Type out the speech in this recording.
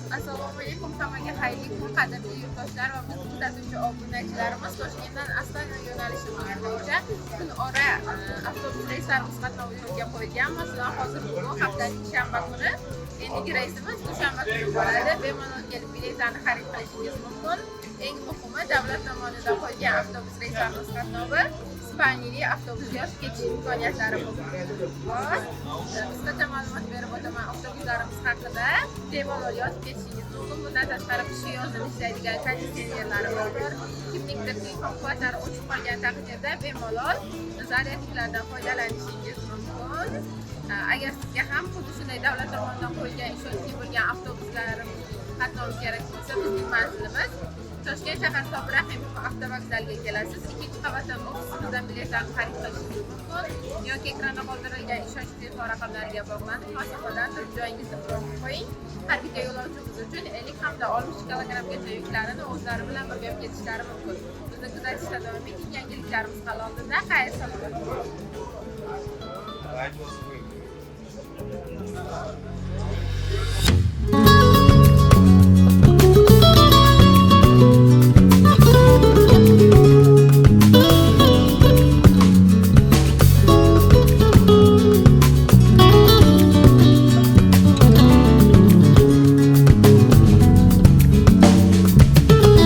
Assalomu alaykum hammaga, xayrli kun qadrli yurtdoshlar va biz kuzatuvchi obunachilarimiz. Toshkentdan Astana yo'nalishi bo'yicha kunora avtobus reyslarimiz qatnovi yo'lga qo'yilganmiz va hozir bugun haftaning shanba kuni endigi reysimiz dushanba kuni bo'ladi. Bemalol kelib biletlarni xarid qilishingiz mumkin. Eng muhimi, davlat tomonidan qo'yilgan avtobus reyslarimiz qatnovi Ispaniyali avtobusga yo'l ketish imkoniyatlari mavjud. Qisqacha ma'lumot berib o'taman avtobuslarimiz haqida. Bemalol yozib ketishingiz mumkin. Bundan tashqari qishki yozda ishlaydigan konditsionerlarimiz bor. Kimningdir quvvatlari o'chib qolgan taqdirda bemalol zaryadniklardan foydalanishingiz mumkin. Agar sizga ham xuddi shunday davlat tomonidan qo'yilgan ishonchli bo'lgan avtobuslarimiz qatnovi kerak bo'lsa, bizning manzilimiz Toshkent shahar Sobir Rahimov avtovokzaliga kelasiz. Ikkinchi qavatdan ofisimizdan biletlarni xarid qilishingiz mumkin yoki ekranda qoldirilgan ishonchli telefon raqamlariga bog'lanib, masofadan turib joyingizda qo'yib qo'ying. Har bitta yo'lovchimiz uchun 50 hamda 60 kilogrammgacha yuklarni o'zlari bilan birga olib ketishlari mumkin. Bizni kuzatishda davom eting. Yangiliklarimiz hali oldinda. Xayr, salomat bo'ling.